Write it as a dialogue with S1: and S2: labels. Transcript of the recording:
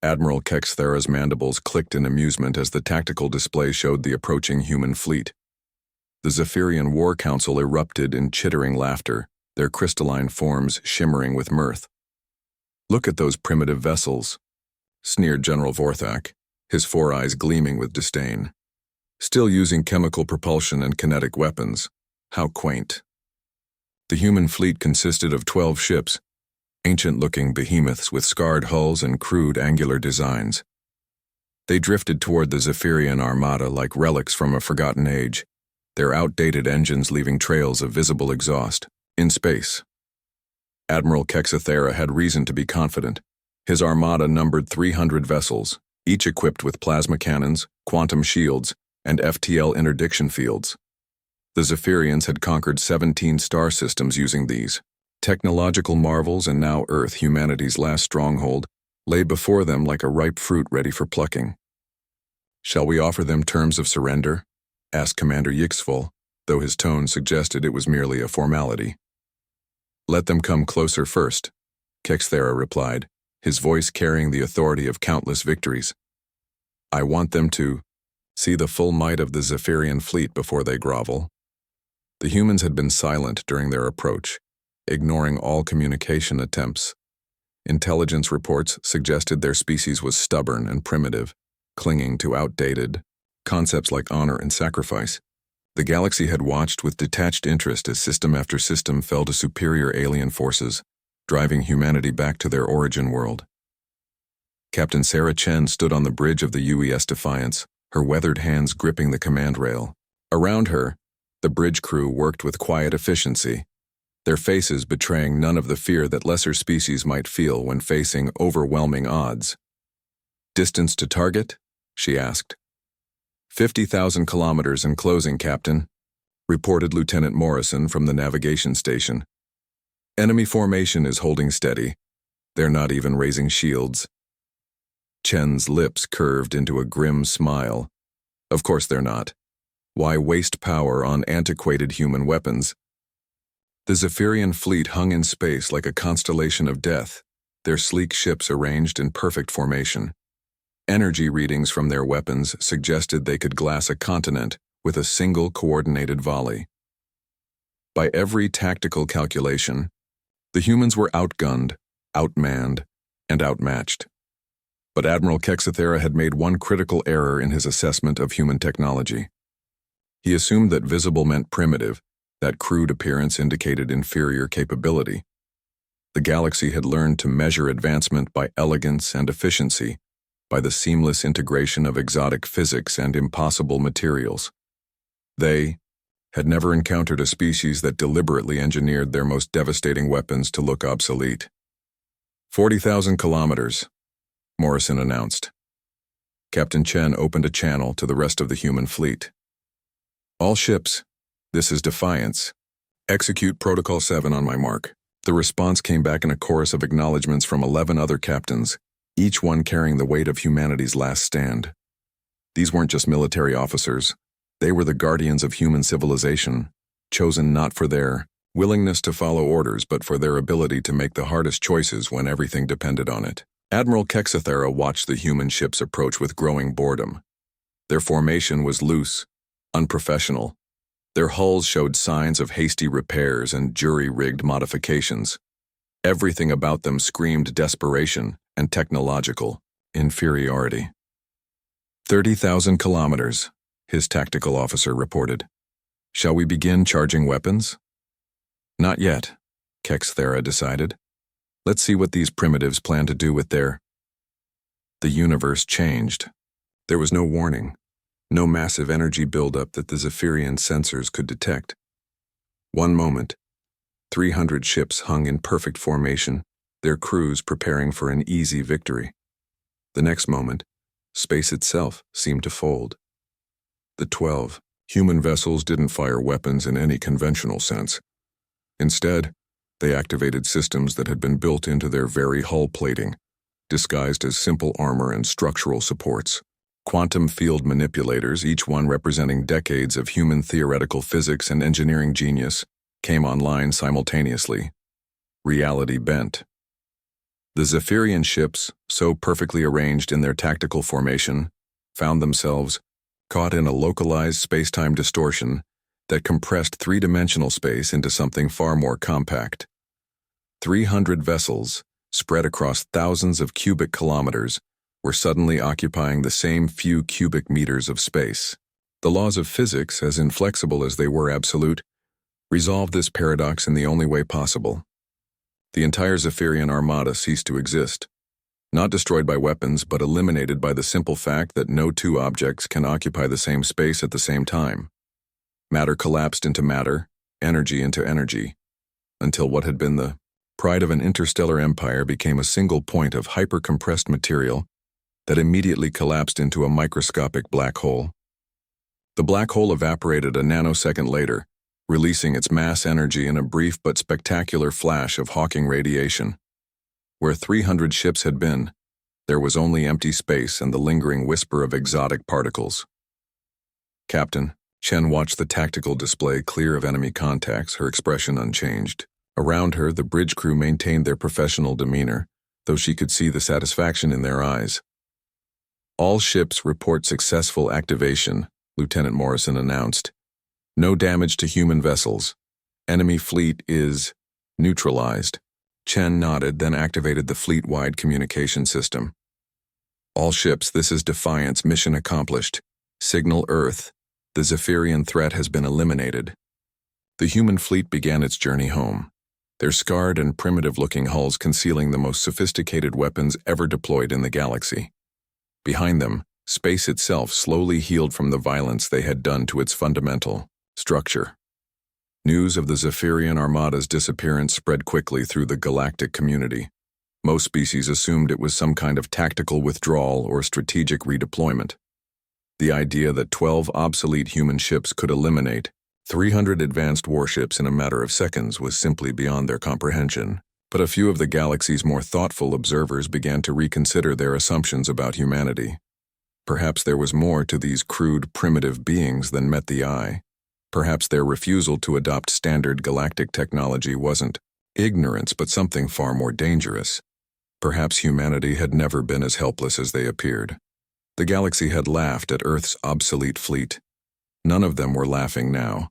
S1: Admiral Kexthera's mandibles clicked in amusement as the tactical display showed the approaching human fleet. The Zephyrian War Council erupted in chittering laughter, their crystalline forms shimmering with mirth. "Look at those primitive vessels," sneered General Vorthak, his four eyes gleaming with disdain. "Still using chemical propulsion and kinetic weapons. How quaint." The human fleet consisted of 12 ships, ancient-looking behemoths with scarred hulls and crude angular designs. They drifted toward the Zephyrian Armada like relics from a forgotten age, their outdated engines leaving trails of visible exhaust. In space, Admiral Kexthera had reason to be confident. His armada numbered 300 vessels, each equipped with plasma cannons, quantum shields, and FTL interdiction fields. The Zephyrians had conquered 17 star systems using these. Technological marvels, and now Earth, humanity's last stronghold, lay before them like a ripe fruit ready for plucking. "Shall we offer them terms of surrender?" asked Commander Yixful, though his tone suggested it was merely a formality. "Let them come closer first," Kexthera replied, his voice carrying the authority of countless victories. "I want them to see the full might of the Zephyrian fleet before they grovel." The humans had been silent during their approach, ignoring all communication attempts. Intelligence reports suggested their species was stubborn and primitive, clinging to outdated concepts like honor and sacrifice. The galaxy had watched with detached interest as system after system fell to superior alien forces, driving humanity back to their origin world. Captain Sarah Chen stood on the bridge of the UES Defiance, her weathered hands gripping the command rail. Around her, the bridge crew worked with quiet efficiency, their faces betraying none of the fear that lesser species might feel when facing overwhelming odds. "Distance to target?" she asked. 50,000 kilometers in closing, Captain," reported Lieutenant Morrison from the navigation station. "Enemy formation is holding steady. They're not even raising shields." Chen's lips curved into a grim smile. Of course they're not. Why waste power on antiquated human weapons? The Zephyrian fleet hung in space like a constellation of death, their sleek ships arranged in perfect formation. Energy readings from their weapons suggested they could glass a continent with a single coordinated volley. By every tactical calculation, the humans were outgunned, outmanned, and outmatched. But Admiral Kexthera had made one critical error in his assessment of human technology. He assumed that visible meant primitive, that crude appearance indicated inferior capability. The galaxy had learned to measure advancement by elegance and efficiency, by the seamless integration of exotic physics and impossible materials. They had never encountered a species that deliberately engineered their most devastating weapons to look obsolete. 40,000 kilometers, Morrison announced. Captain Chen opened a channel to the rest of the human fleet. "All ships, this is Defiance. Execute Protocol 7 on my mark." The response came back in a chorus of acknowledgments from 11 other captains, each one carrying the weight of humanity's last stand. These weren't just military officers. They were the guardians of human civilization, chosen not for their willingness to follow orders but for their ability to make the hardest choices when everything depended on it. Admiral Kexthera watched the human ships approach with growing boredom. Their formation was loose, unprofessional. Their hulls showed signs of hasty repairs and jury-rigged modifications. Everything about them screamed desperation and technological inferiority. 30,000 kilometers, his tactical officer reported. "Shall we begin charging weapons?" "Not yet," Kexthera decided. "Let's see what these primitives plan to do with their—" The universe changed. There was no warning, no massive energy buildup that the Zephyrian sensors could detect. One moment, 300 ships hung in perfect formation, their crews preparing for an easy victory. The next moment, space itself seemed to fold. The 12 human vessels didn't fire weapons in any conventional sense. Instead, they activated systems that had been built into their very hull plating, disguised as simple armor and structural supports. Quantum field manipulators, each one representing decades of human theoretical physics and engineering genius, came online simultaneously. Reality bent. The Zephyrian ships, so perfectly arranged in their tactical formation, found themselves caught in a localized space-time distortion that compressed three-dimensional space into something far more compact. 300 vessels, spread across thousands of cubic kilometers, were suddenly occupying the same few cubic meters of space. The laws of physics, as inflexible as they were absolute, resolved this paradox in the only way possible. The entire Zephyrian Armada ceased to exist, not destroyed by weapons, but eliminated by the simple fact that no two objects can occupy the same space at the same time. Matter collapsed into matter, energy into energy, until what had been the pride of an interstellar empire became a single point of hyper-compressed material that immediately collapsed into a microscopic black hole. The black hole evaporated a nanosecond later, releasing its mass energy in a brief but spectacular flash of Hawking radiation. Where 300 ships had been, there was only empty space and the lingering whisper of exotic particles. Captain, Chen watched the tactical display clear of enemy contacts, her expression unchanged. Around her, the bridge crew maintained their professional demeanor, though she could see the satisfaction in their eyes. All ships report successful activation, Lieutenant Morrison announced. No damage to human vessels. Enemy fleet is neutralized. Chen nodded, then activated the fleet-wide communication system. All ships, this is Defiance, mission accomplished. Signal Earth. The Zephyrian threat has been eliminated. The human fleet began its journey home, their scarred and primitive-looking hulls concealing the most sophisticated weapons ever deployed in the galaxy. Behind them, space itself slowly healed from the violence they had done to its fundamental structure. News of the Zephyrian Armada's disappearance spread quickly through the galactic community. Most species assumed it was some kind of tactical withdrawal or strategic redeployment. The idea that 12 obsolete human ships could eliminate 300 advanced warships in a matter of seconds was simply beyond their comprehension. But a few of the galaxy's more thoughtful observers began to reconsider their assumptions about humanity. Perhaps there was more to these crude, primitive beings than met the eye. Perhaps their refusal to adopt standard galactic technology wasn't ignorance, but something far more dangerous. Perhaps humanity had never been as helpless as they appeared. The galaxy had laughed at Earth's obsolete fleet. None of them were laughing now.